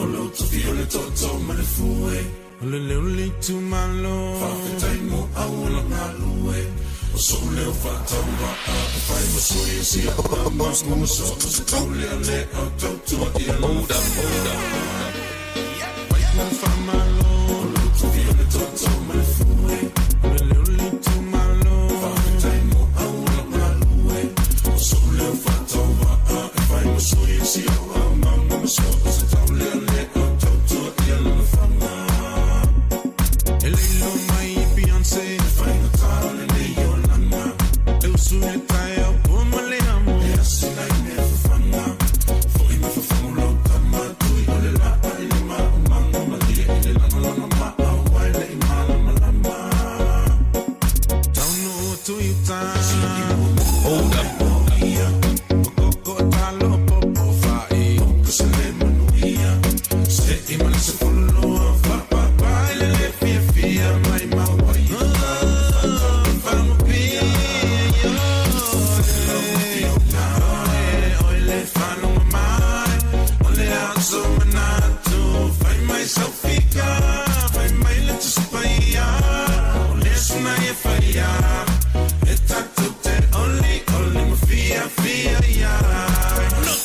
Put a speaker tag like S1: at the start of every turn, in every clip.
S1: Olo tofi ole toto malefue. Ole leuli tu malo. Whawhetai mo aula ngalue. O sole o whataura a e whai masui e sia o a mangu maso. O se taule a le o tautua i a lana whanga. Wai mo whamalo. Olo tofi ole toto malefue. Ole leuli tu malo. Whawhetai mo aula ngalue. O sole o whataura a e whai masui e sia o a mangu maso. O se taule a le o tautua i a lana whanga. Elilo mai Beyonce, fai na tale le Yolanda. Eu sou le taia por maleamo. E assim na ine fafanga. Foi me fafango lo tama tui ole la ele ma mango malia ele la malama ma awai le imala malama. Don't know to you time. Hold up, go talo popo fai. Cause le manuia. Se imala se follow fa pa pa ele le fia mai ma.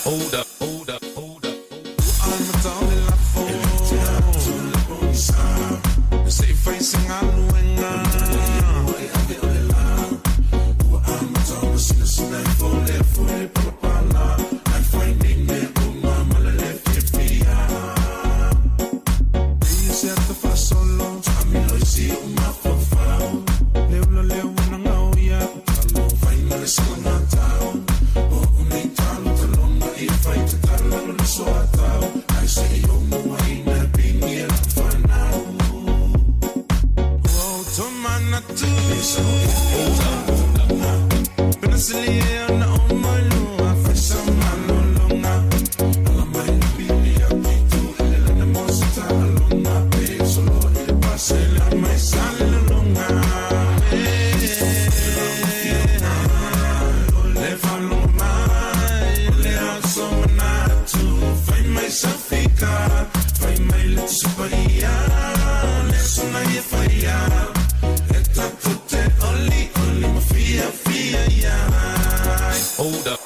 S1: Hold up. I'm a tall la for. Say facing a luenga. I'm a tall sina for le pala. I'm finding me uma malale fia. You set the fast solo. Amilo si uma fofao. Leo na ngauya. Talo fai male sana tao. O unei talo talonga e fai te talo no so atao. I say yo mo ai na pingi e fanao. Oh tomana tu. So Penasilia na omalu a fesa malolonga. Ala mai pingi a pitu ele na mosita alonga. Pe solo ele pase la mai salolonga. Safika, fai mai le tsupaia, le sona ye faia, le tatote oli ma fia ya. Hold up.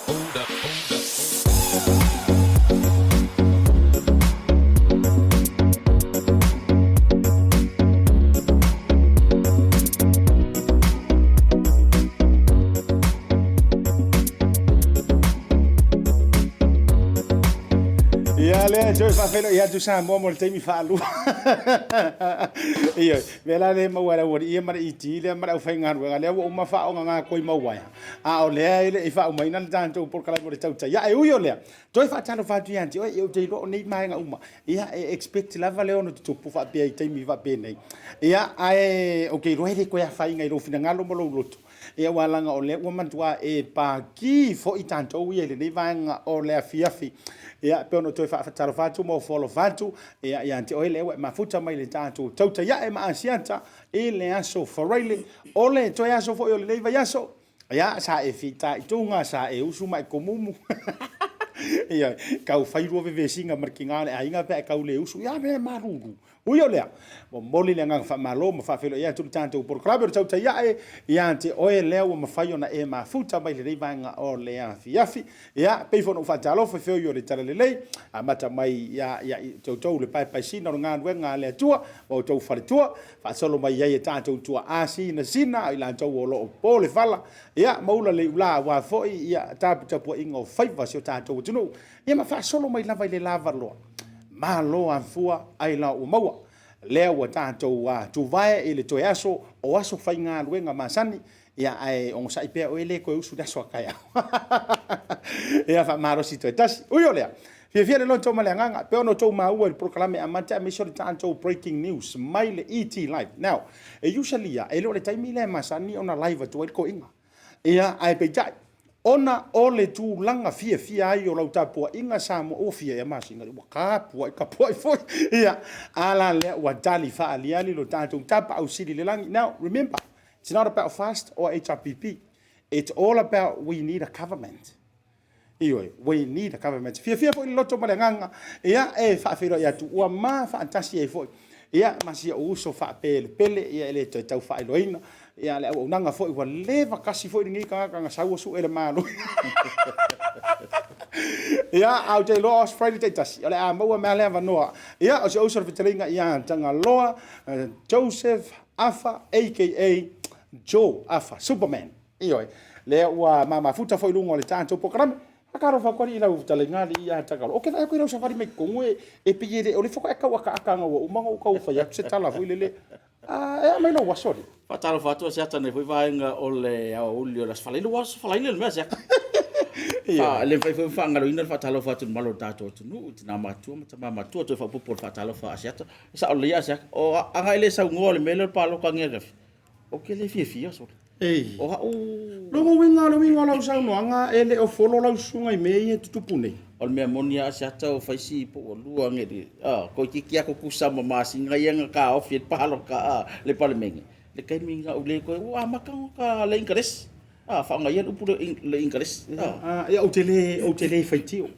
S2: Ale joy fa felo ia tu sa mo mo te mi fa lu. Ia, vela le mo wala wori ia mara iti le mara fa ngar wa le o ma fa o nga ko mo wa. A o le ile fa o mai na tanto por kala mo te tau. Ya e uyo le. Joy fa tano fa tu yanti o e te lo nei mai nga uma. Ia expect la vale ono tu pu fa pe te mi va pe nei. Ia ai okay ro hele ko ya fa nga ro fina ngalo mo lo lotu. Ia wala nga o le o mantua e pa ki fo i tanto o ile nei va nga o le afiafi. Ia pe ono toi fa talo fatu mo folo fatu ia anti oile e mafuta mai le tatu tauta ia e ma ASIATA e le aso foraile ole toi aso fo ole leiva yaso ia sa e fita itunga sa e usu mai komumu ia kau fairu ve singa markinga le ainga pe kau le usu ia me marungu uyo le mo moli le nga fa malo mo fa felo ia tu tanto por club tauta ia anti oile o ma faio na e mafuta mai le leiva nga ole afiafi ia pe fo no fa talo fo feo yo le tala le amata mai ia tau le pai sina nga nga le tua o tau fa tua fa solo mai ia tanto tua asi na sina ila tau o lo pole fala ia maula le ula wa fo ia tapu ingo faiva sio tanto tuno ia ma fa solo mai lava le lava lo malo anfua ai la o maua leo wa tanto wa tu vai ele to yaso o aso fainga luenga masani ia ai on sai pe o ele ko usu da so kaya ia fa maro si to tas uyo le fia le lonto malanga pe ono to ma u proclame amata me so tanto breaking news mai le ET live now usually ia ele le time le masani ona live to ko inga ia ai pe jai ona ole tu langa fia ai o lauta po inga samo o fia ya masinga wa ka po foi ia ala le wa dali fa aliali lo tanto tapa au sili le langi now remember it's not about fast or HRPP it's all about we need a government Ioi, we need a government. Fia foi loto malenganga. Ia e fa fero ia tu ua ma fantasi e foi. Ia masia uso fa pele ia ele tau fa iloina. Ia le au nanga foi ua leva kasi foi ngi kanga sau su ele malu. Ia au te lo Friday te tasi. Ole a mau me leva noa. Ia o se uso fitelinga ia Tagaloa Joseph Afa aka Joe Afa Superman. Ioi. Le ua mama futa foi lungo le tanto programa. Akaro fa ko ila utalenga li ia Tagaloa. O ke vai ko ila safari me kongo e piyere o le foko eka waka akanga o manga o ka fa ya se tala foi lele. Ah, mai no wasori.
S3: Fatalo fatu ASIATA ne foi vaenga o le o ulio las falaile was falaile me sia. Ah, le foi fanga ina fatalo fatu malo tato tu nu tina matu to fa popo fatalo fa ASIATA. Sa o le ia sia. O anga ile sa ngole mele palo ka ngere. O ke le fia so.
S2: Ei.
S3: O
S2: Lo winga la sa no anga ele o folo la sunga me ye tutupune.
S3: O me monia ASIATA o faisi po o lua ngere. Ah, ko kikia ko kusa mama singa yenga ka o fit palo ka le palmengi. Le kai minga o le ko wa makang ka le ingres. Ah, fa nga yen upu le ingres.
S2: Ah, ya o tele faitio.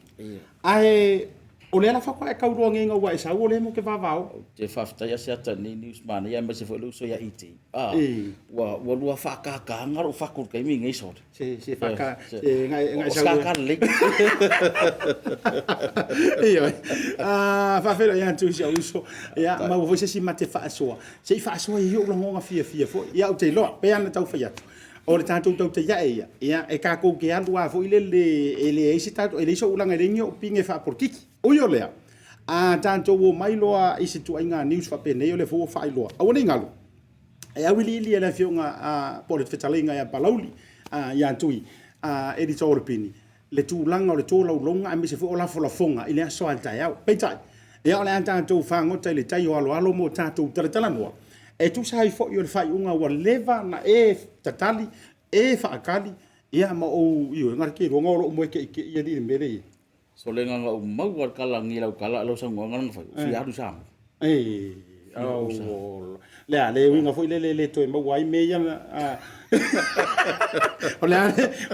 S2: Ai o le la fa ko e ka ro ngenga wa sa o le mo ke va va.
S3: Te fafta ya ASIATA ni newsman ya me se fo so ya ite. Ah, wa lua fa ka ngaro fa ko kai minga iso.
S2: Se fa ka ngai
S3: sa ka le.
S2: Iyo. Ah, fa felo ya tu sa uso. Ya ma vo se si mate fa so. Se fa so yo lo nga fia fo. Ya o te lo pe ana tau fa ya. O le tanto tau te ya e ka ko ke alua fo ile ele isi tanto ele so ulanga renyo pinge fa por kiki o yo lea a tanto wo mai loa isi tu inga news fa pene yo le fo fa ilo a woni ngalo e a wili ili ele fionga a por fetalinga ya palauli a ya tui a editor pini le tu langa o le to longa a me se fo la fonga ile so alta ya peta e o le tanto fa ngota le tai o alo mo tanto tala no e tu sai fo yo le fai unga wa leva na e tatali e fa akali ia ma o io ngar ke ro ngoro mo ke ia di mere
S3: so le nga o mau war kala ngi lau kala lo sa ngonga fa fi adu sam
S2: e o le winga fo le to ma wai me ia o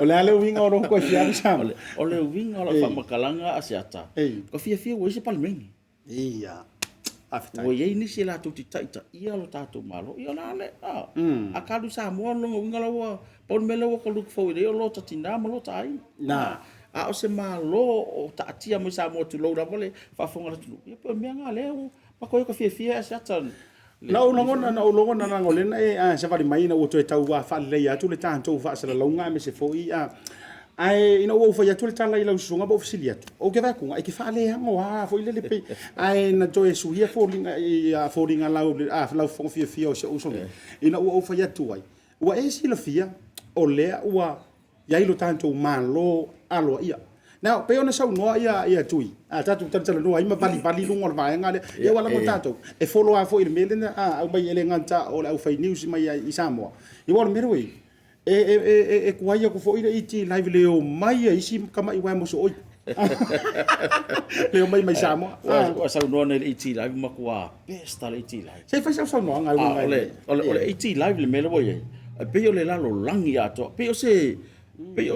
S2: le winga ro ko fi adu sam
S3: o le winga la fa makalanga ASIATA ko fi wo se palmengi
S2: ia
S3: o ye ni se la tu taita ia lo tato malo ia la le a kalu Samoan lo ngala wa pon melo ko look for ile lo tatina malo tai
S2: na
S3: a o se malo o tatia mo Samoa tu lo da mole fa fonga tu ia pe me ngale o pa ko fia ASIATA
S2: na ulongona na ngolena e a se vali mai na o to tau wa fa le ya tu le tanto fa se la longa me se foi a ai ina o fa ya tu le tala ila usunga bo fisilia o ke va ku ai ke fa le ngo a foi le pe ai na to e suia folinga ia folinga la fo fia o se usunga ina o fa ya tu ai wa e si la fia o le wa ya ilo tanto malo alo ia na pe ona sa no ia tui a tatu tala no ai ma vali lungo va ngale ia wala mo tanto e follow a fo il melena a mai ele nganta o la fa news mai i Samoa i wala meroi e kuaia ko fo ina iti live leo mai isi kama i wa mo so oi leo mai Samoa
S3: o sa no ne iti live ma kwa pesta le iti live
S2: se fa sa no nga
S3: ole iti live le melo boye pe yo le la lo langi ato pe yo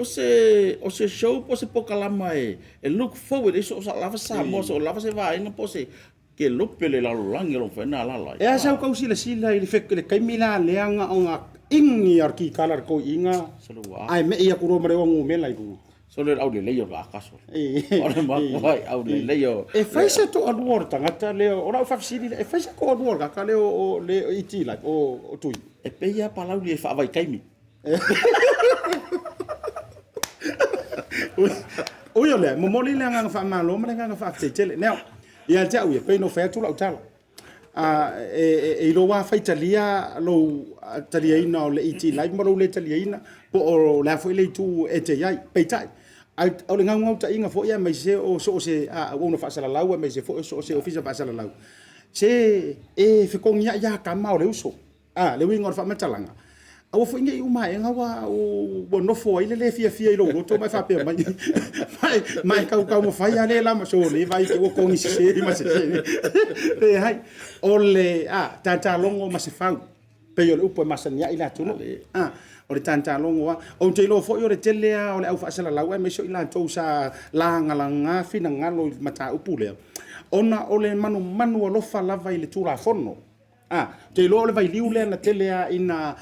S3: se show po se pokalama e look forward eso sa lava Samoa so lava se va ina po se ke lopele la lo langi lo fa na la
S2: e sa ko sila i fek le kai mila leanga onga ingi arki kalar ko inga ai me ia kuro mare o mela i ku
S3: so le au le leyo ga kaso ora ma vai au le leyo
S2: e faisa to alwor tangata leo ora fa sili e faisa ko alwor ga leo o le iti la o tui
S3: e pe ia palau le fa vai kaimi
S2: o yo le mo moli le nga fa malo mo le nga fa tele now ia te au e pe no fa tu la utala e lo wa fa italia lo talia ina o le iti live mo le talia ina po o la fo le tu e te ai pe tai o le nga ngau ta inga fo ia mai se o so se o no fa sala lau mai se fo so se ofisa fa sala lau se e fe kong ya ka ma o le uso le winga fa matalanga o fo inga u mai nga wa o bo no fo ile le fia i lo to mai fa pe mai ka mo fa ya le la ma so le vai ke o kong se ma se e hai o le tata longo ma se fa pe yo le upo ma se nia ila tu o le tantalongo a o te lo fo yo le tele a o le au fasala la wa me so ila to sa la ngala fina ngalo mata upule ona o le manu o lo fa lava i le tura fono te lo le vai liule na tele a ina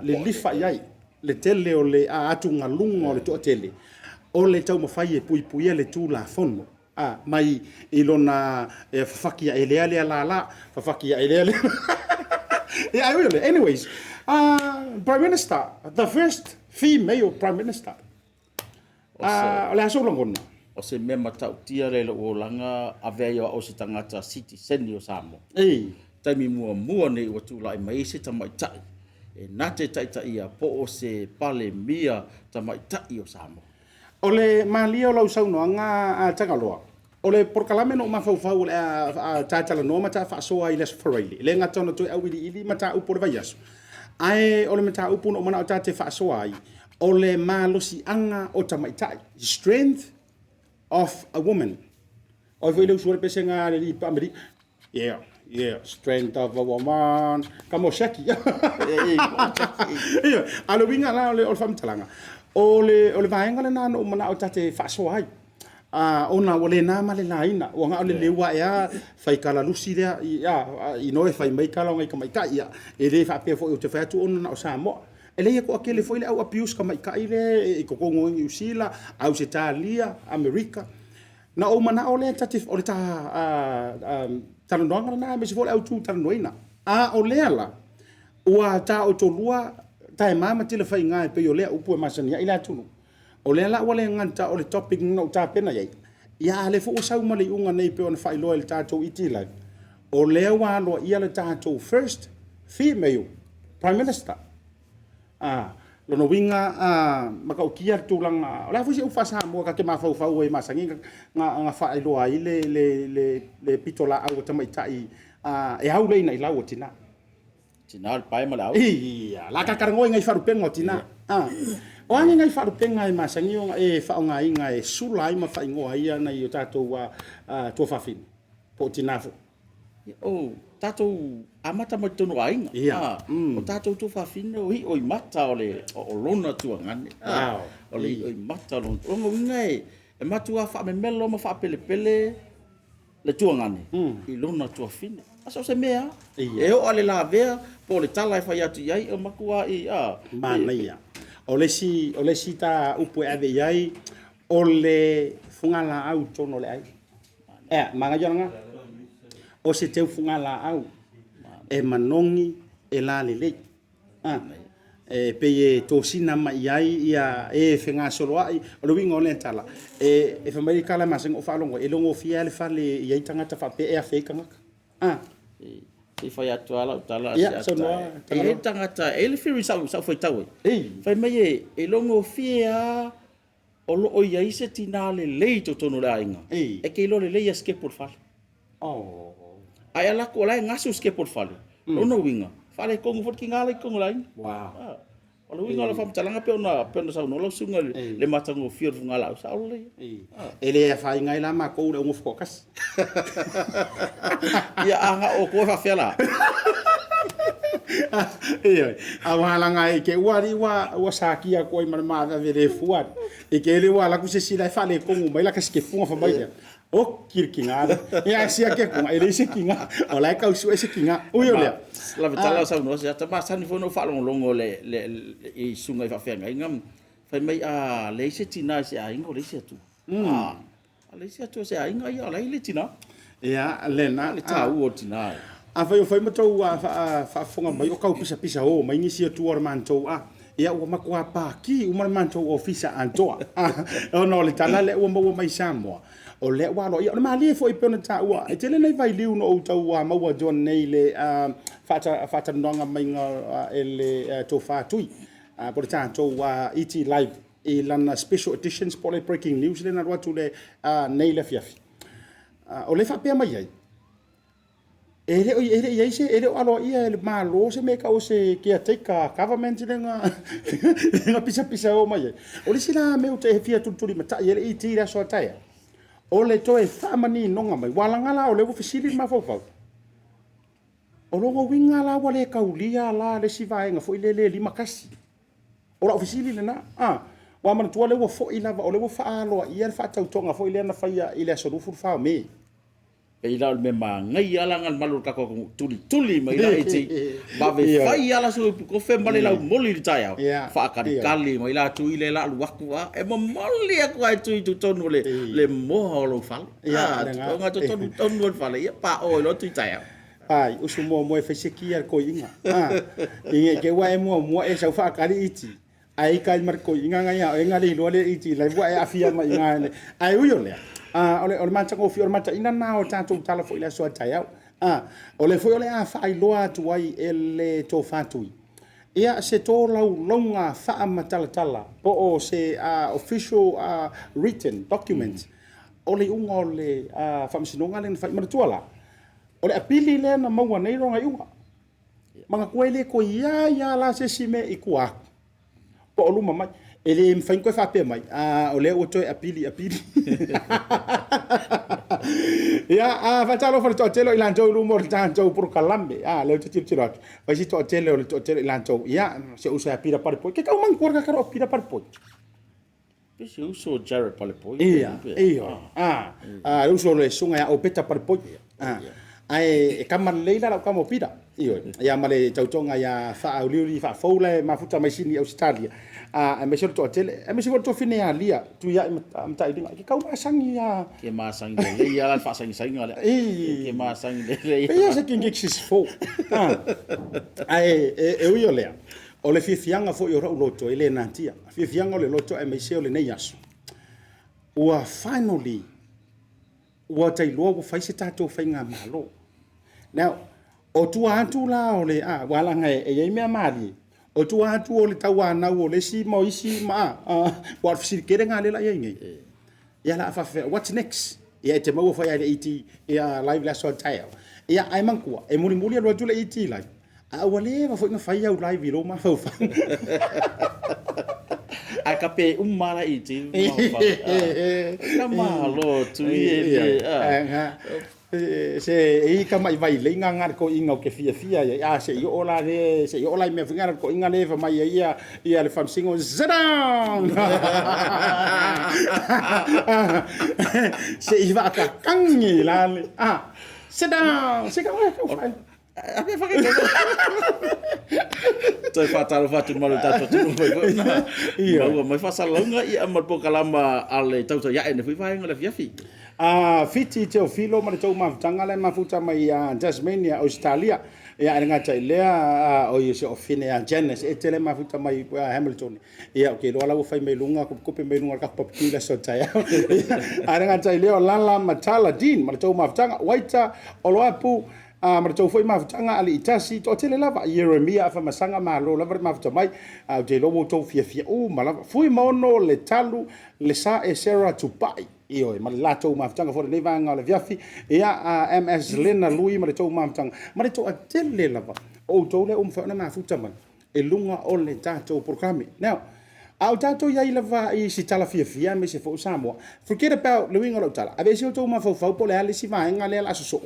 S2: le lifa yai le tele o le atu ngalunga o le to tele o le tau mafai e pui le tura fono mai ilona fafakia ele la fafakia ele yeah, really. Anyways, Prime Minister, the first female Prime Minister. Le aso langona.
S3: O se mea matautia le o langa avea o se tangata citizen o Samoa. Taimi mua nei o tūla i mai se tamaitai. E nate taitai a po o se pale mia tamaitai o Samoa.
S2: O le malia o lau saunoanga Tagaloa. O le porkalame no mafau le tatala no mata faasoa i les faraili. Le ngata no toi au ili mata upo le vaiaso. Ai o le mata upo no mana o tate faasoa ai. O le malosi anga o tamaitai. Strength of a woman. O foi le usore pese nga le pa meri. Yeah, strength of a woman. Kamo shaki. Alo winga la o fam talanga. O le vaenga le nano mana o tate faasoa ai. Ona wale na male laina o nga ole lewa ya fai kala lusi dia i no fai mai kala ngai ka mai ka ia e le fa pe fo te fa tu ona o Samoa ele ko akele foi le au abuse ka mai ka ile ko ko ngo usila au Italia America na o mana ole tatif ole ta tanonga na me se fo au tu tanoina o le ala ua ta o tolua ta mama tele fai ngai pe yo le upu masania ila tunu o le ala wale nganta o le topic no ta pena yai ia le fo usau mali unga nei pe on fai loyal tato itila o le wa lo ia le tato first female prime minister lo no winga maka o kia tulanga la fo se ufasa mo ka ke mafau fau e masangi nga fai lo ai le pitola au tamaitai e au le ina ila o tina
S3: pai malau
S2: ia la ka karango ngai faru pengo tina o anga ngai faru penga e masangi o e fa nga inga e sulai ma fa ingo ia na i tato wa to fa fin po tinafo tato amata mo tono ainga o tato to fa fin o i mata ole o lona tu ngani ole i mata lon o ngai e matua fa me melo ma fa pele le tu ngani i lona tu fin aso se mea e o ale la vea po le tala fa ya tu yai o makua i mana ia o le si ta upu ave yai o le fungala au tono le ai manga jonga o se te fungala au e manongi e la le e pe e to sina mai yai ia e fenga solo ai o winga o le tala e fa mai kala masing o falongo e longo fia le fa le yai tanga ta fa pe e fe kanga
S3: e fai atu ala utala ASIATA e tangata e le whiri sau fai tau fai mai e longo fia o lo o ia ise tina le lei to tono la inga e ke lo le lei a skepor fale ai ala ko lai ngasu skepor fale ono winga fale kongo fot ki ngala kongo lai o lo winga la fam talanga pe ona sau no lo sunga le matango fia ngala sau le
S2: ele fai ngai la ma ko le ngo fokas
S3: ia anga o ko fa fela
S2: awala ngai ke wari wa sakia ko i ma vere fuat e ke le wala ku se sila fale kongo mai la ka ske funga fa mai o kirkinga ia sia ke ko ele se kinga o la ka usu ese kinga o yo le
S3: la vitala sa no se ta pasani fo no falo longo le e sunga fa fenga ngam fa mai le se tina se a ingo le se tu le se tu se a inga ia le tina
S2: ia le na
S3: le ta u tina
S2: fai matou fa fonga mai o kau pisa o mai ni sia tu or mantou ia o makua pa ki o mantou ofisa antoa o no le tala le o mo mai Samoa o le wa lo ia o mali foi pona ta ua e tele nei vai liu no tau wa mau John nei le fata nonga mai nga ele to fa tui por tanto wa ET live e lana special editions por le breaking news le na wa tu le nei le fiafi o le fa pe mai ai ele ia alo ia le malo se me ka o se kia take government nga pisa o mai o le sila me o te fia tuturi mata ele ET la so taia o le toe whamani nonga mai walangala o le wafisiri mafofau o longo winga la wale kaulia la le sivaenga fo ile le lima kasi ora ofisili le na wa man tua le wa fo ila va o le wa fa lo ia fa tau tonga fo ile na fa ia ile so fu fa me
S3: e ila me ma ngai ala ngal malu ka ko tuli mai la iti ba ve fai ala so ko fe male la moli li tai fa ka kali mai la tu ile la lu waku e mo moli aku ai tu tonu le mo lo fa nga to tonu fa le pa o lo tu tai
S2: ai usu mo e fese ki ko inga inge ke wa e mo e sa fa ka iti ai kai mar ko inga nga e nga lo le iti la wa e afia ma inga ai uyo le ole mata ko fi ole mata ina na o tanto tala fo ile so tai ole fo ole a fa loa tu ai ele to fatui ia se to longa fa matala po o se official written documents ole unga ole fa msinonga le fa martuala ole apili le na maua nei ronga iunga manga koele ko ia la se sime ikua po luma mai ele mfain ko fa pe mai ole o to apili ya fa talo fa to telo ilanto lu mo tanto por kalambe le to tiro fa si to telo ilanto ya se usa apira par po ke ka man korga karo apira par po
S3: se uso Jared par po
S2: uso le sunga ya opeta par po ai kamar leila la kamo pida iyo ya male tautonga ya fa auliuri fa foule mafuta maisini Australia me sio to tele me sio to fine ya lia tu ya mta idinga ki kau masangi ya
S3: ke masangi le ya la fa sangi ngale ke masangi le
S2: ya se king exis fo ai uyo le ole fianga fo yo loto ile nantia fianga le loto me sio le neiaso wa finally what I love faise tato fainga malo now o tu atu la ole wala ngai e me mali o tu atu ole tawa na ole si mo isi ma wa fisi kere ngale la yengi ya la fa what's next ya te mo fa ya iti ya live la so tail ya ai mankua e muli lo tu le iti live wale fa nga fa ya live lo ma fa
S3: akape umara iti ma malo tu
S2: se e kama vai le nga ko inga ke fia ya se yo ola le se yo ola me finga ko inga le fa mai ia le fam singo zadang se i va ka kangi la sedang se ka ko fa apa fa ke
S3: toi fatalo fatu malu tato tu iya mai fa salonga ia mar po kalama ale tauta ya ene fa ngale fiafi
S2: fiti te o filo ma tau ma tanga le mafuta mai Tasmania Australia ia nga tai lea o ye se ofine Janice e tele mafuta mai Hamilton ia ke lo la fa mai lunga ko pe mai lunga ka popula so tai nga tai lea lala matala din ma tau ma tanga waita o lo apu ma tau foi mafutanga ali itasi to tele lava Jeremia fa masanga malo lava mafuta mai de lo mo tau fia malava foi mono le talu le sa e Sarah tupai io ma la tau mafutanga fo le vanga le viafi ia MS Lena Lui ma tau mafutanga ma tau tele lava o tau le fa na mafuta man e lunga o le tato programi now au tato ya lava I si tala fia me se fo Samoa forget about le winga lo tala ave si tau ma fo po le ali si va nga le la so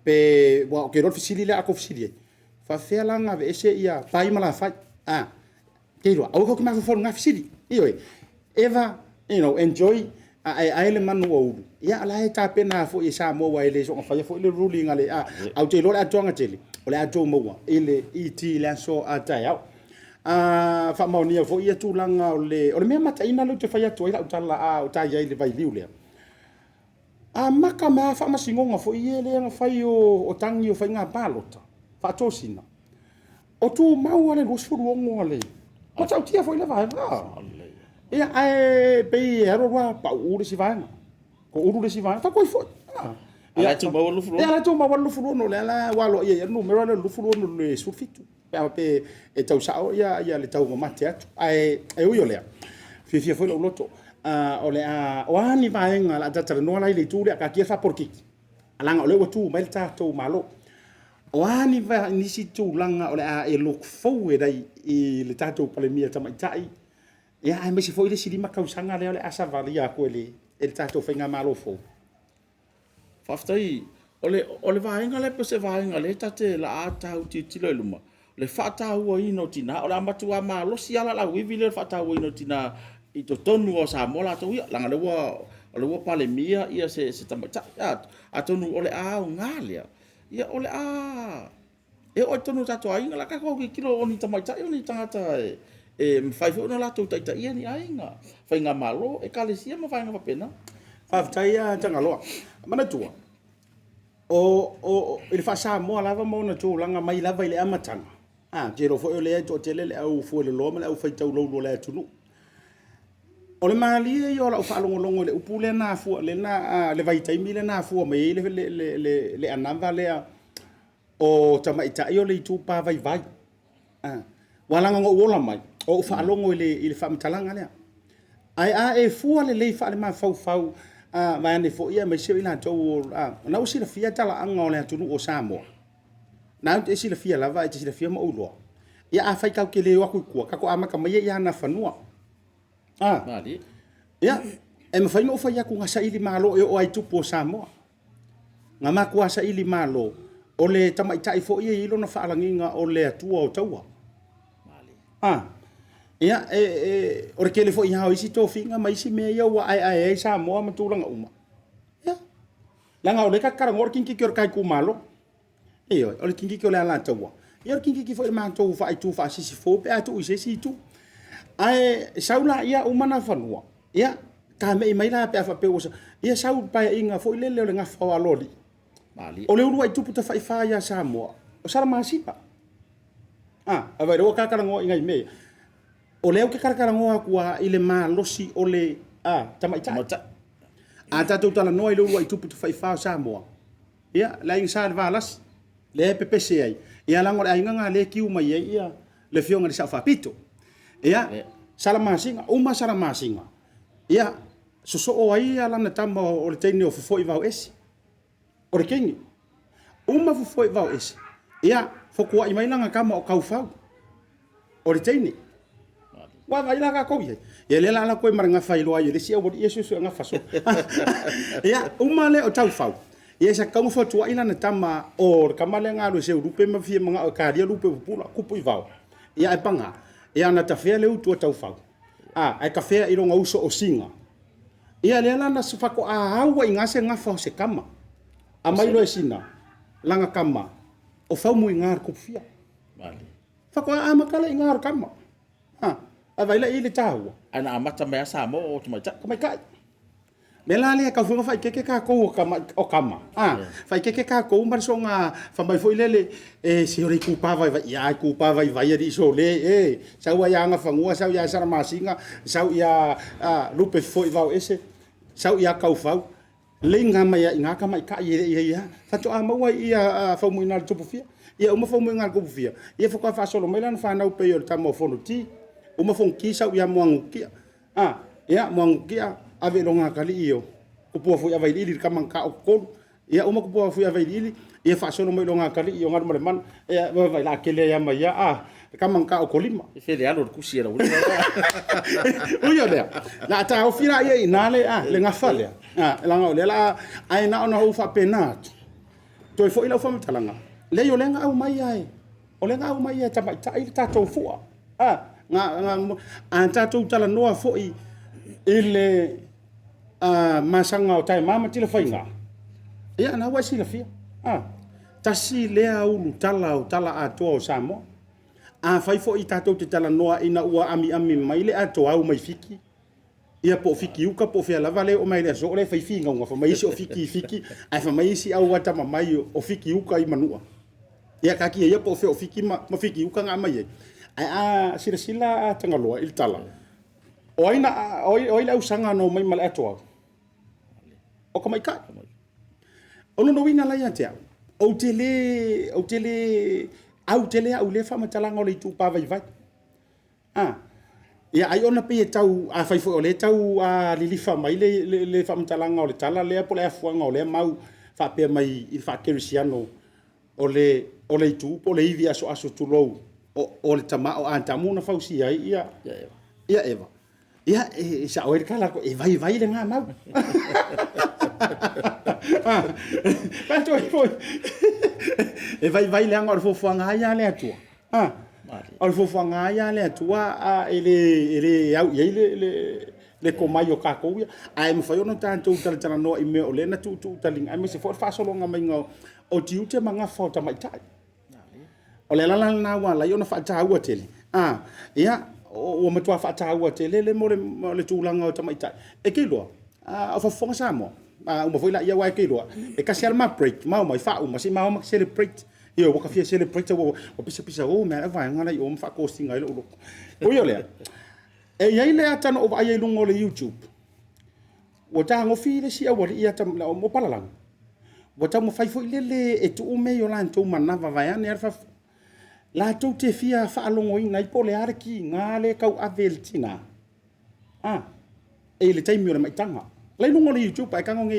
S2: pe wa ke ro fisili le ako fisili fa fela nga ve se ia pai mala fa ke ro au ko ma fo nga fisili io eva enjoy ai le manu o ia ala e ta pena fo I Samoa wa ile so fa fo le ruling ale au te lo la tonga tele o le ato mo ile iti le so ata ya fa mo ni fo ia tu langa o le me mata ina lo te fa ya to ila utala o ta ya ile vai liule maka ma fa masingonga fo ie le nga fai o tangi o fai nga balota fa tosina o tu mau ale lo suru ngo ale ko tau tia fo ile vai ia ai pe ero wa pa uri si vai ko uri si vai fa ko fo
S3: ala tu ma lu fulu
S2: ala tu ma lu fulu no le ala wa lo ia no mero lu fulu no le surfitu pe e tau sa ia le tau ma te atu ai o yo le fi fo lo loto ole wani vaenga la tata no la ile tu le ka kia fa porki alanga ole o tu melta to malo wani va ni si tu langa ole e look forward ai I le tato palemia tama tai ya ai me si foi le si ma kausanga le ole asa valia ko le tato fenga malo fo
S3: faftai ole vaenga le pese vaenga le tate la ata uti tilo luma le whaatahua ino tina, o le amatua malosi ala la wivi le whaatahua ino tina i to tonu o Samoa la tau ia, langa le ua pale mia ia se tamaita, a tonu o le a o ngālia, ia o le a, e o tonu tato ainga, la kako ki kilo o ni tamaita, o ni tangata e mwhaifu o na la tau taita ia ni ainga, whainga malo, e kalesia ma whainga wapena.
S2: Whaftai a Tagaloa, mana tua, o ili wha Samoa lava mauna tūlanga mai lava i le amatanga, jero fo o lea to tele le au fo le loma le au whaitau laulo le tunu. O le maalia i o la whaalongolongo le upu le nā fua, le vaitaimi le nā fua mai le anamba lea o tamaita i o le i tūpā vai vai. Walanga ngo uola mai, o whaalongo i le whaamitalanga lea. Ai a e fua le lei whaale maa fau mai ane fo ia mai seo i la tau na usi la fia tala anga o le atunu o Samoa. Na te esi la fia lava e te si la fia ma uloa. Ia a whai kau ke leo aku i kua, kako amaka mai ia na whanua.
S3: Mali.
S2: Ia, e ma whaino o whai aku ngasa ili malo e o ai tupo Samoa. Ngā maku asa ili malo o le tamaitai fo ia ilo na whaalanginga o le atua o taua.
S3: Mali.
S2: Ia, ore kele fo i hao isi tō whinga ma isi mea iau wa ai Samoa ma tūlanga uma. Ia, langa o le kakara ngor kinki ki ora kai ku malo. Ia, o le kinki ki o le ala taua. Ia, ore kinki ki fo i mātou wha ai tū wha sisi fō pe atu i sisi tū. Ai saula ia umana fanua. Ia ka me mai la pe afa pe osa. Ia sau pa inga fo ile le nga fa loli.
S3: Mali.
S2: O le uru ai tupu ta fa ia Samoa. O sara masipa. Ava ro ka ngo inga me. O le o ke kara ngo ku ile ma losi o le tamaita. Ta tu tala no ile uru ai tupu ta fa Samoa. Ia la ing sa valas. Le PPC ai. Ia la ngor ai nga le kiu mai ia le fionga sa fa pito. Ia, salamasinga, uma salamasinga. Ia, soso o ai ala na tama o le teini o fufoi vau esi. O le kengi. Uma fufoi vau esi. Ia, fokua i mailanga kama o kaufau. O le teini. Wa vai la ka ko ye. Ye le la ko mar nga fai lo ai le sia o yesu so nga faso. Ia, uma le o taufau. Ia sa kamu fotu ila na tama o kamale nga lo se rupe ma fie mga o karia rupe pula kupu i vau. Ia e panga. Ia na tafea leu tua tau fau. Ai kafea i ronga uso o singa. Ia lea lana se whako a haua i ngase ngafa o se kama. A mailo e sina. Langa kama. O fau mu i ngar kupfia.
S3: Mali.
S2: Whako a makala i ngar kama. A vaila i le tahua.
S3: Ana amata mea Samoa o tumaita.
S2: Kamai kai. Me la lea ka funga fai keke ka kou o kama. Fai keke ka kou mar so nga whamai fo ilele si hori kupa vai vai. Ia kupa vai vai ari so le. Sau ia nga whangua, sau ia saramasinga, sau ia lupe fo i vau ese. Sau ia kau fau. Le nga mai nga ka mai ka ia. Fato a maua ia fau mo ina tupu fia. Ia uma fau mo ina tupu fia. Ia fo ka fa solo mai lan fa na upe yo tamo fono ti. Uma fo ki sau ia moangu kia. Ia moangu kia. Ave longa kali iyo kupua fu avai lili kamang ka okol ia uma kupua fu avai lili ia fa sono mai longa kali iyo ngar man ia vai la kele ya mai kamang ka okolima
S3: Fede alo kusia la uli.
S2: uyo le la ta ofira ia inale le ngafale langa le la ai na ona ufa penat to fo ila fo mtalanga le yo lenga au mai ai o lenga au mai ta mai ta ita to fu nga anta to tala noa fo i ile masanga o tai mama tila whainga. Ia na wasi la fia. Tasi lea ulu tala atoa o Samoa. Whaifo i tātou te tala noa ina ua ami mai le atoa au mai fiki. Ia po fiki uka po fia lava le o mai le so le whaifi ngaunga wha mai isi o fiki. Ai wha mai isi au wata mai o fiki uka i manua. Ia kaki ia po fia o fiki ma fiki uka ngā mai e. Ai sila Tagaloa il tala. Oina usanga no mai mal atoa. O kamai ka. Ono no wina lai ate au. O tele au le fa matalanga o le tupa vai vai. Ia ai ona pe tau a fai fo le tau a lilifa mai le fa matalanga o le tala le po le afuanga o le mau fa pe mai il fa kerisiano o le tupa o le ivi aso tulou o le tama o antamu na fausi ai ia eva. Ia sa oir kala ko vai le nga mau. Pato foi. Vai le ngor fo nga ia le atua. o le fofoaga ia le atua a ele au iai le komai o kakou ia ae mafai ona tatou talatalanoa i mea o le na tuutaliga ae mase foʻi le faasologa maiga o tiu te magafa o tamaitaʻi o le alalalana ualai ona faataua tele ia ua matua faataua tele mo le tulaga o tamaitaʻi e keiloa o fafofoga sa moa uma foi laʻia ua e keiloa e kasi alama break mauma i faauma se maoma ka celebrate ia ua kafia celebrate ua pisapisa o mea vaega lai o ma faakosiga ai loʻoloko oi o lea e iai le atano o vaai ai luga o le YouTube ua tagofi le siaualii ata mo palalagu ua taumafai foʻi lele e tuu mei o latou manava vaeane ale latou te fia faalogoina i po le a le kiga le kauave le tina e le taimi o le maitaga lai luga o le YouTube ae kagoge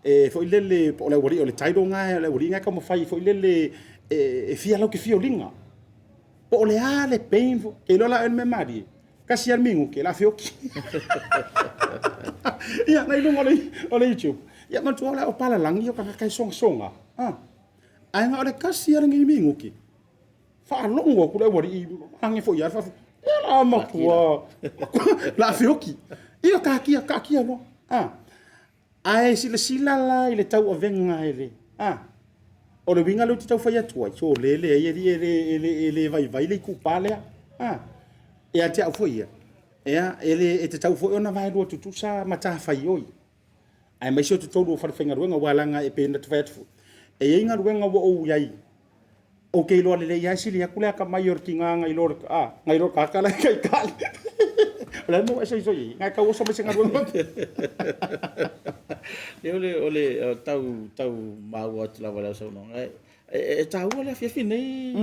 S2: foʻi lele po o le aualii o le tailoga le aualii ga kaumafai foʻi lele e fia lau ke fioliga po o le a le pain ke lola el me mari kasi al mingu ke la fioki ia lai luga o le YouTube ia matua o le o palalangi o kakakai songa ai nga o le kasi al ngi mingu ke faalogo ku le aualii age foʻi ale ia la matua la fioki ia kakia no ae silasila la i le tauavega ele o le winga leu te tau whai atua so lele ele vai le kupa lea e te au fwoi ia ele te tau fwoi ona vai lua tutusa mata whai oi ai mai sio te tau lua wharenga ruenga walanga e pēna te whai atu e inga ruenga wa ou iai o kei loa lele iai sili aku lea ka mai or ki nganga i lor ngai lor kakala kai kali Oleh mo esa iso i ngai kau so mesenga ruenga
S3: ole tau mau atu la wala so no e tau ole fi nei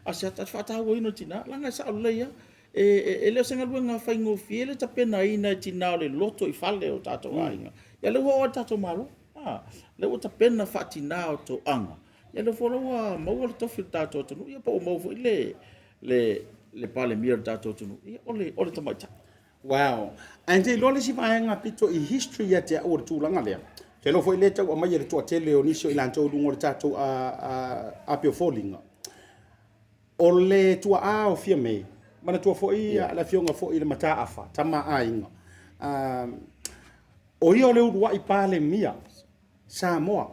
S3: ASIATA fa tau ino tina langa sa ole ia e le senga luenga fa ngo fiele ta pena ina tina le loto i fale o tato ainga ya le ho tato malo le o ta pena fa tina o to anga ya le folo wa mo le to fi tato to ia po mo le pale mir tato to ia ole tamaita.
S2: Wow. And te lole si vaenga pito i history ya te o tūlanga lea. Te lo foi le tau o mai le tua tele o nisio i lantou lungo le tatou a pio fōlinga. O le tua a o fia mei. Mana tua foi la fionga foi le mata afa. Tama a inga. O ia o le urua i pāle mia. Samoa.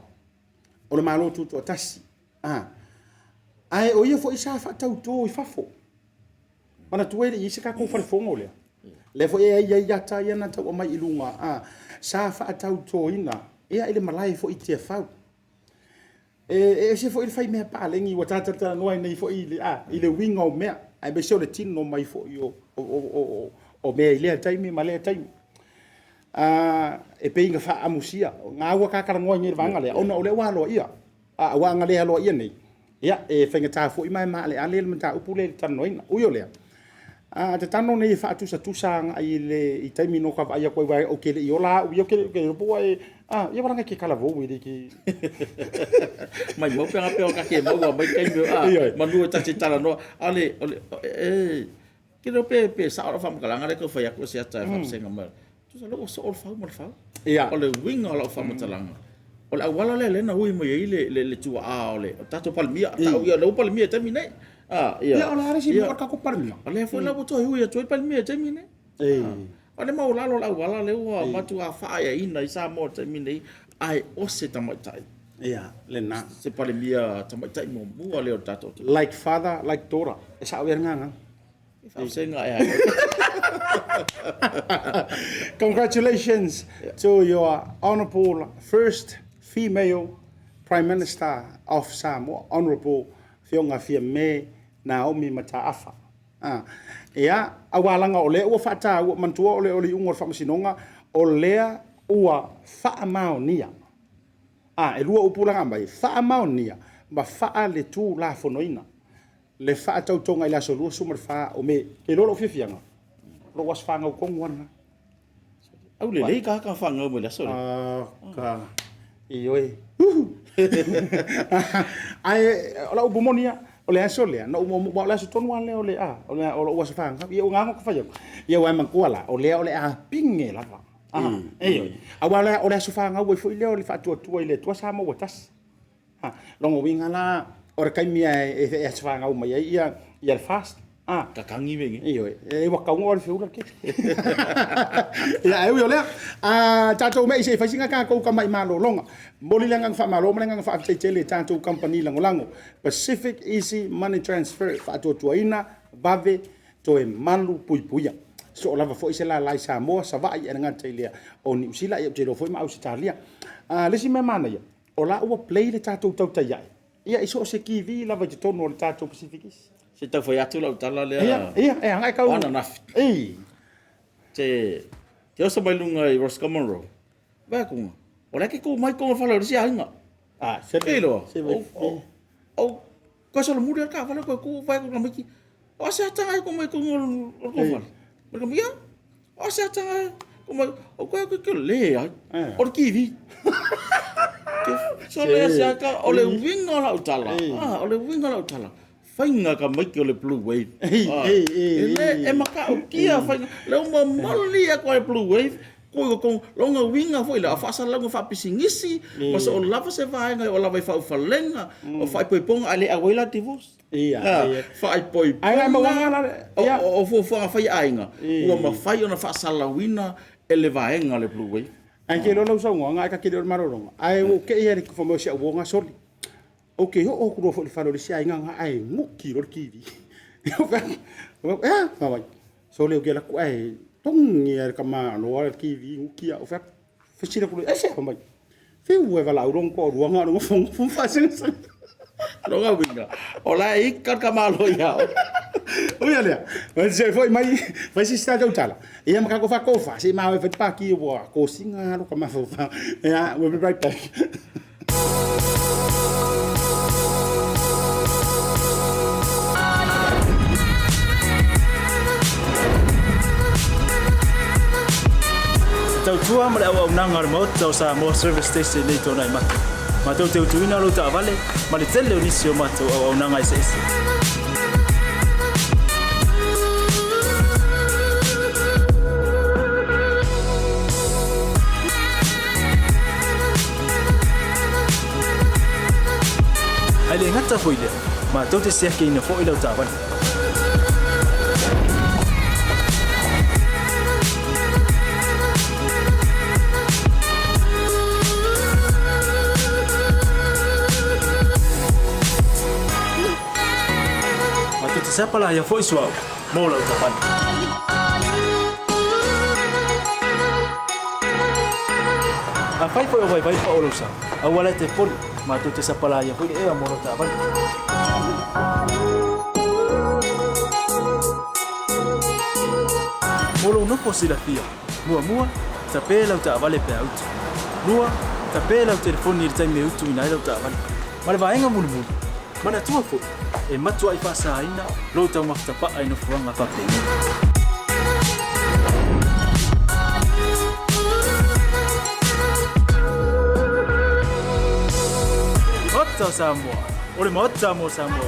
S2: O le malo tutu o tasi. Ai o ia foi sa fa tau tō i fafo. Mana tua i se ka kou wharefonga o lea. Le fo ia yata ia na tau mai ilunga sa fa tau toina ia ile malai fo itia fau se fo il fai me pa lengi wa tata no ai nei fo ile ile winga o me ai be so le tin no mai fo yo o me ile taimi male taimi e pe inga fa amusia nga wa ka kara ngoi ngi vanga le ona ole wa lo ia wa nga le lo ia nei ia e fenga ta fo i mai male ale le mata upule tan noina uyo le te tano nei fa tusa ai le i taimi no ka vai ko vai o ke le iola o ke po ai ia varanga ke kala vo i ki
S3: mai mo pega pe o ka ke mo mai kai ma nu ta te tala no ale ke no pe sa ora fam kala ngare ko fa ya ko sia ta fam senga ma tu sa lo so ol fa mo fa
S2: ia
S3: ole wing ala fa mo talanga ole awala le na hui mo le tua ole tato palmia ta ia lo palmia terminai
S2: ia ola resi mo ka ko parmia
S3: ale foi la boto hui to palmia terminai ale mau la wala le wa matu a fa ia ina isa mo terminai ai o se tamatai
S2: ia le na
S3: se palmia tamatai mo mu ale o tato
S2: like father like daughter esa wer nganga
S3: senga
S2: congratulations to your honorable first female Prime Minister of Samoa, Honorable Fionga Fiame Naomi Mataafa. Ia, awalanga ole ua fata ua mantua ole ungo whamasinonga o lea ua whaamaonia. E lua upulanga mai, whaamaonia, ma wha le tū la fonoina. Le wha tautonga i la solua sumar wha o me, ke lolo fiafianga. Lo was whanga o konguana.
S3: Au le lei ka whanga mo la sole.
S2: Ka... Ioi. Ai ola ubumonia ole asole no mo la sotonu ale ole ole was fanga ia nga ko fayo ia wa mankuala ole a pinge la ei awala ole sofanga wo foi le ole fatu tu ile tu sama wotas longo winga la ora kai mia e asfanga o mai ia fast
S3: Kakangi wengi.
S2: iyo e waka ngol fiula ke ya eu yo le tato me se fasinga ka ko ka mai malo longa moli langa fa malo langa fa tele tato company lango Pacific Easy Money Transfer fa to tuaina bave to e malu puipuia so lava fo isela lai Samoa sa vai e nga tele o New Zealand e tele fo ma Australia le si me mana ya o la o play le tato TAUTAI ia iso se kivi lava te tono le tato Pacific Easy
S3: Se tau foi atu lau tala lea.
S2: Ia, ngai kau.
S3: Ana nafi. Te osa mai lunga i Roscommon Road. Vai kunga. O leke ko mai konga whala risi ainga.
S2: Se
S3: loa. Au, ko sa lo muri ka whala ko vai kunga miki. O se atanga ko mai konga ko whala. Mereka mia. O se atanga ko mai o ko le ai. O kiwi. So le se aka o le winga lau tala. O le winga lau tala. Fainga ka mai ke o le blue wave. E maka o kia fainga. Leo ma mali a koe blue wave. Koe ko longa winga foi la fa sala ngo fa pisingisi. Masa o lava se vaenga o lava fa ufalenga. O fa poiponga ale awela divos. Fa poi.
S2: Ai ma wanga
S3: o fo fa ainga. O ma fai ona fa sala wina ele vaenga le blue wave.
S2: Ai ke lo sa nga ka ke lo maroronga. Ai o ke ia ko mo se o nga soli. Okay, ho ko fo le falo le sia nga ai muki ro kiwi. Vai. So le ke la ko ai tong ia ka ma no kiwi muki o fa fechira ko e se vai. Fe u e vala ron ko ruanga no fon fa sen.
S3: Lo ga winga. Ola I ka ka malo ia.
S2: Oia le. Mas se foi mai vai se sta tala. Ia ma ko fa ko fa, se ma e fa pa ki o ko singa ro ka ma fa. Yeah, we'll be right back. Tua ma au nanga mo tau sa mo service station nei tona I mata. Ma tau te utuina lo ta vale, ma le tele o nisio ma tau au nanga ese. Ale ngata foile, ma tau te sia ke ina fo ila ta vale. Siapa lah yang voice wow, mau lah ucapan. Apa itu yang baik pak ulusa? Awalnya telepon, matu tu siapa lah yang voice mau lah ucapan. Mulu no posilah dia, mua, tapi lah ucapan le peaut. Mua, tapi lah telefon ni time meut tu inai lah ucapan. Malah baik nggak mulu. Mana tua fu? Matua I fasa ina, lo tau maktapa ai no fuanga pa pe. Ota Samoa, ore mota mo Samoa.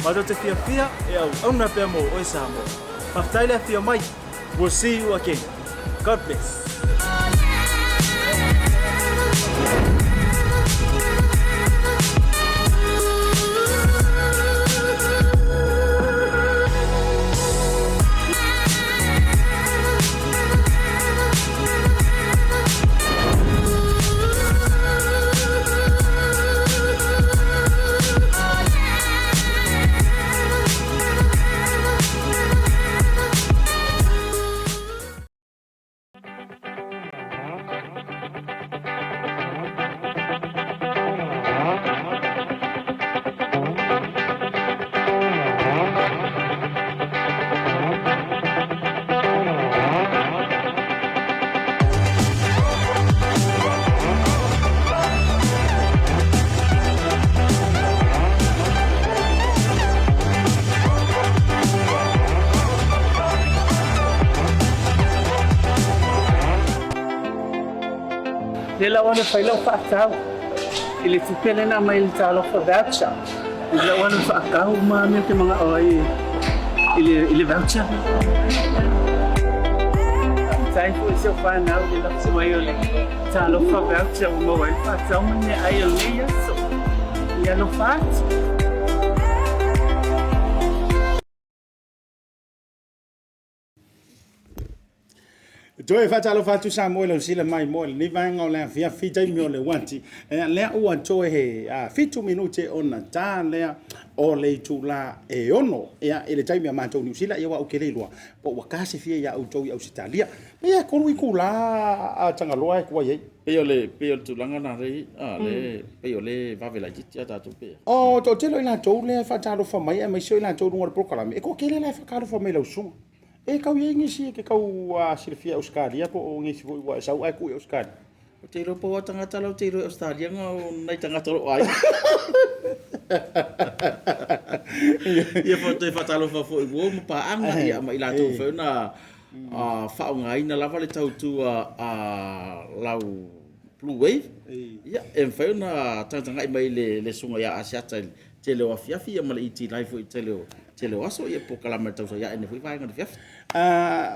S2: Mado te fia e au na pe mo o Samoa. Maftaila fia mai. We'll see you again. God bless.
S4: Lela wana faila whaakau. Ili tupele na mai ili talo whakaucha. Lela wana whaakau maa mea te mga oi. Ili voucher. Tai fu isi o whanau li lapsi mai o le talo whakaucha o mawai whaakau mane ai o le yaso. Ia no whaat.
S2: Joe fatalo fatu Samoan le sila mai mo ni vanga le fia fita mi le wanti le o Joe he fitu minute ona ta le o le tula e ono ya ele taimi a matou New Zealand ia wa ukelelwa po wakase fia ya autou i Australia ia ko lui kula a Tagaloa ko ye
S3: pe o tulanga na re le pe o le va vela jitia ta tu pe
S2: o to telo ina tou le fatalo fa mai mai so ina tou ngor program e ko kele le fa karo fa mai lo sum e kau ye ngisi ke kau silfia Australia po ngisi vo wa sau ai ku Australia
S3: o te ro po tangata lo te ro Australia nga nai tangata lo ai ia po te fatalo fa fo wo pa anga ia mai la tu fa na fa ngai na lava le tau tu lau blue wave ia en fa na tanga mai le sunga ya ASIATA te le afia ma le iti live te le aso ia po kala ma tau ya en foi vai nga fia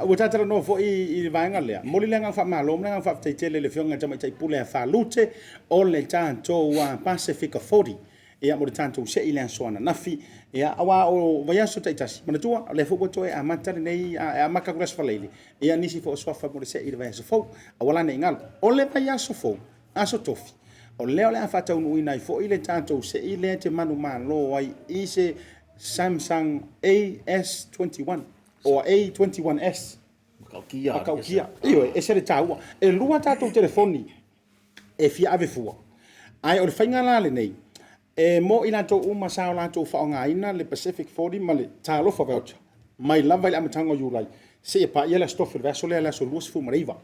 S2: o tata no fo I vanga le mo le nga fa malo nga fa te tele le fionga tama tai pule fa lute o le tanto wa Pacific 40 ia mo tanto se ile sona nafi ia awa o vai so tai tasi mana tua le fo to a matari nei a maka gras falele ia nisi fo so fa mo se ile vai so fo awala nei ngal o le vai so fo aso tofi o le a fa tau no ina fo ile tanto se ile te manu malo ai I se Samsung AS21 o A21s kaukia io e se le tau e lua tatou telefoni e fia ave fua ai o le fainga la le nei e mo ina to uma sao la to fa nga ina le Pacific 40 ma le talo fa voucher mai lava ile amatango yulai se pa ia la stoffer verso le la so luas fu mariva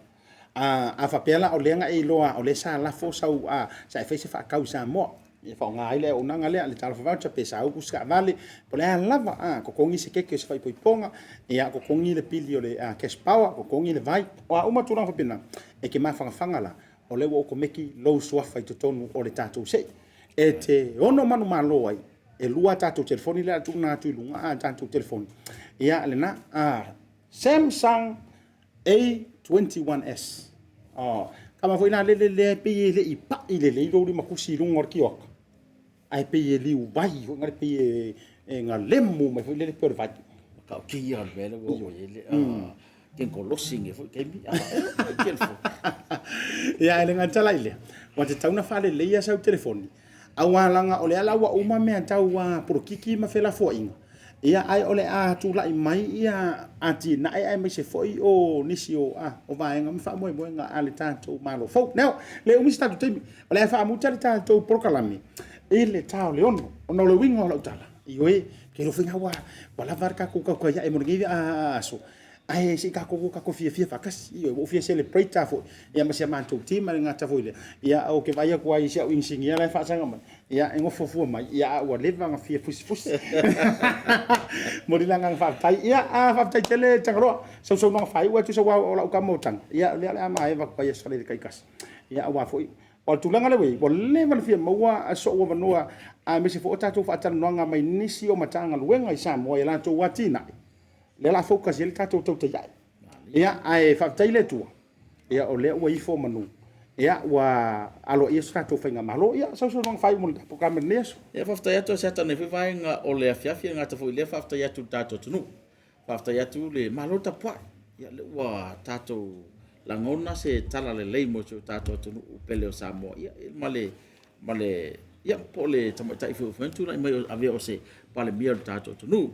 S2: a fa pela o lenga e loa o le sa la fo sau sa fe se fa causa mo e fa nga ile o nanga le talo fa voucher pe sa u ska vale po le lava ko kongi se ke se fa ponga e ko kongi le pili o le cash power ko kongi le vai o uma tu fa pina e ke ma fa fangala o le wo ko meki lo so fa to tonu o le tatou se e te ono manu malo ai e lua tatou telefoni le atu na tu lunga tatou telefoni ia le na Samsung A21s kama foi na le pe le I pa ile le lo ma kusi lungor kiok ai pe le u vai ngar pe e nga lemu ma foi le per vai
S3: ka ki ya vele wo ile ken ko losing e foi ke mi ken fo
S2: ia le ngata ile wa te tauna fa le ia sa telefoni awalanga ole ala wa uma me tau wa porkiki ma fela fo inga ia ai ole tu la mai ia ati na ai me se foi o nisio o vai nga fa mo nga ale tanto malo fo no le umi sta tu ole fa mu tali tanto proclami ile tau le ono le wingo la utala ioi ke lo finga wa wala varka ku ka ya e mo ngi aso ai si ka ko fia fakas io o fia celebrate fo ia ma se manto tima nga ta foi ia o ke vai ko ai se o insinia la fa sanga ia ngo fofu mai ia o le vanga fia fusi mo dilanga fa tai ia fa tai tele Tagaloa so no fai wa tu so wa o la ka mo tang ia le ma va ko ia sale kai kas ia wa foi o tulanga le we o le va fia mo wa so wa no a me se fo ta tu fa tan no nga mai nisi o matanga luenga I Samoa ia la to watina le la focus ele tatou tau tai ia ai fa tai le tua ia o le wa ifo manu ia wa alo ia sta to fainga malo ia so no fai mo po kam neso
S3: ia fa tai to seta ne vai nga o le afia nga ta foi le fa tai tu tatou tunu fa tai tu le malo ta pa ia le wa tatou langona se tala le le mo tatou tunu pele o Samoa ia male ia po le tamatai fu tu la mai avia o se pale bia tatou tunu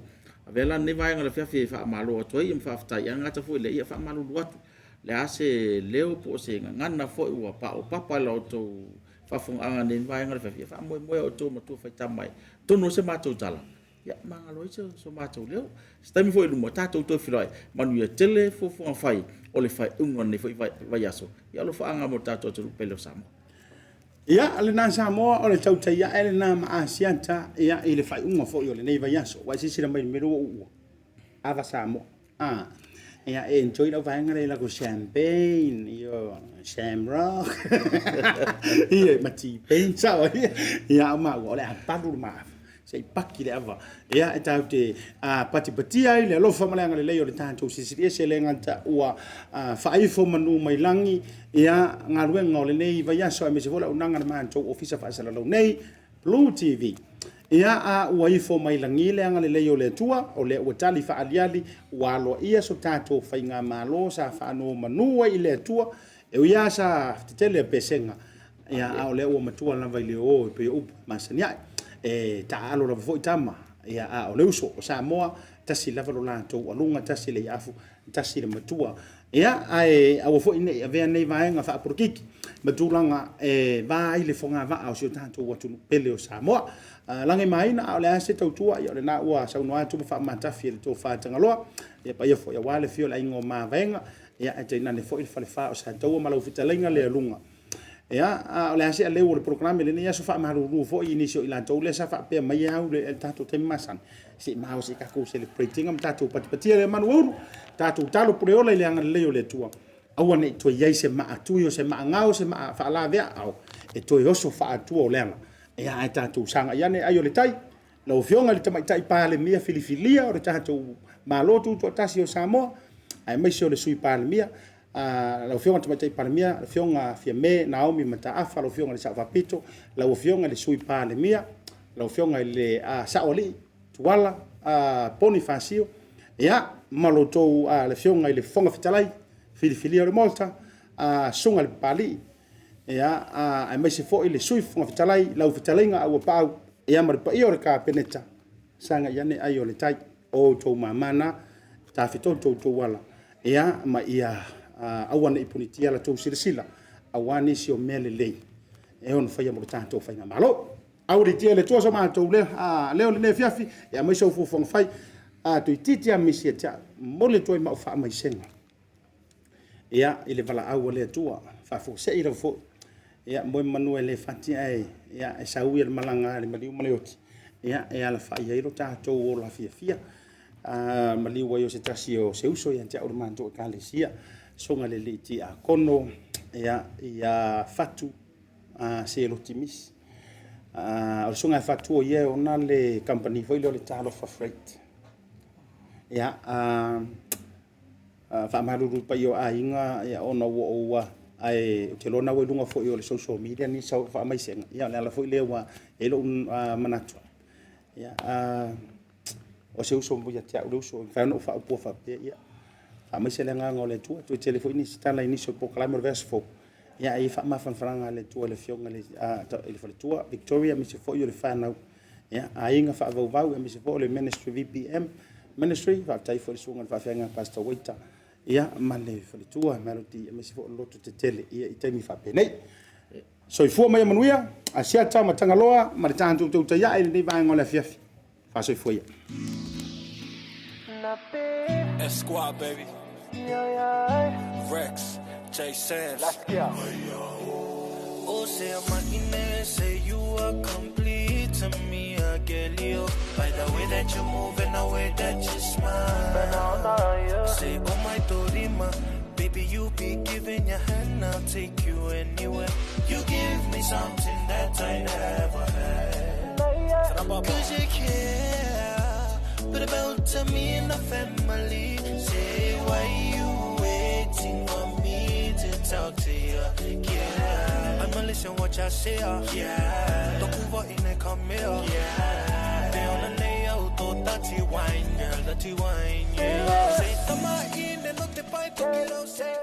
S3: avela ne vai ngala fia fa malo to ia fa ta ia ngata foi le ia fa malo luatu le ase leo po se ngana foi wa pa o papa lo to fa fong anga ne vai ngala fia fa mo o to ma to fa tamai to no se mato tala ia mangalo so mato leo stami foi lu mota to filoi manu ia tele fo fai o le fai ungon ne foi vai aso ia lo fa anga mota to pele samo
S2: ia le na Samoa o le TAUTAI ia ele na ma ASIATA ia ile fai unga fo yo le nei vai aso wa si sira mai mero u ava Samoa ia enjoy la vai ngare la ko champagne yo shamrock ia mati pensa ia ma o le padu ma sei paki le ava ia e tau te pati ai le lofa malanga le leo le tanto sisi se le ngata ua fai fo manu mai langi ia ngaruenga le nei vai aso me se vola unanga na manto ofisa fa sala lo nei Blue TV ia a ua ifo mai langi le anga le leo le tua o le ua tali fa aliali ua lo ia so tato whainga malo sa whaano manua i le tua e ia sa tele pesenga ia a o le ua matua lava i le o pe upa masania e ta alo la fo itama ia a o le uso o Samoa tasi lava lo lato alunga tasi le afu tasi le matua ia ai a fo ine ave nei vaenga fa porkiki matulanga e vai le fonga va o so tato watu pele o Samoa lange mai na le ase tautua ia le na ua sa no atu fa mata fi le to fa Tagaloa ia pa ia fo ia wale fio la ingo ma venga ia te na le fo il fa o sa tau ma lo fitalenga le lunga ia le ase le o programa le ia so fa ma ru fo inicio ila to le sa fa pe mai au le tato te masan si ma o si ka ko celebrating am tato pati le manu tato talo preola le anga le o le tua au ne to ia se ma atu yo se ma ngao se ma fa la vea au e to yo so fa atu o le anga e ai tātou sanga iane ai o le tai lau fionga le tamaitai pāle mia filifilia o le tātou malotu to tasi o Samoa ai mai se o le sui pāle mia lau fionga tamaitai pāle mia lau fionga fia me Naomi Mataafa lau fionga le sa vapito lau fionga le sui pāle mia lau fionga le saoli tuala Bonifacio ia malotou le fionga le fonga fitalai filifilia o le Malta sunga le pali ia ai mai se fo ile sui fonga fitalai lau fitalinga au pau ia mar pa io ka peneta sanga iane ai o le tai o to mamana ta fito to wala ia ma ia awana ipunitia la to sirsila awani si o mele le e on fa mo tanto fa malo au le tie le to so ma to le leo le fiafi ia mai so fu fonga fai to titi a misieta mo le to ma fa mai senga ia ile vala au le tua fa fo se ira fo ia mo Manuel le fati ai ia e saui le malanga le maliu maleoti ia e ala fa ia ro tato o la fia maliu wa yo se tasio se uso ia te o manto kalesia songa le liti a kono ia fatu se lo timis o songa fatu ia ona le company foi le talo for freight ia fa maru pa yo ainga ia ona wo ai te lona we lunga fo yo le social media ni sa fa mai senga ia la fo le wa e lo manatu ia o se uso mo ya tia o uso fa no fa po fa pe ia fa mai selenga ngole tu telefoni ni sta la inicio po clamor verse fo ia ai fa ma fan franga le tu le fionga le le fo le tu Victoria mi se fo yo le fa na ia ai nga fa va mi se fo le ministry VPM ministry fa tai fo le sunga fa fenga pastor waita ia male fo le tua melody mi se fo loto te tele ia itemi fa pe nei so i fo mai manuia ASIATA ma Tagaloa ma tanto tu ia ile vai ngole fiafi fa so i fo ia
S1: Squad, baby. Rex, J Sands.
S5: Let's go.
S1: Oh, say I'm say you are complete to me, I get you. By the way that you move and the way that you smile. Say, oh my Dorima, baby, you be giving your hand, I'll take you anywhere. You give me something that I never had. Cause you care, but about to me and the family. Say, why you waiting on me to talk to you? Yeah, I'ma listen what y'all say. Yeah, don't move out in the come here. Yeah, they on the layout, oh, dirty wine, girl, dirty wine, yeah. Say, tama in, and not the bite, to get out, say.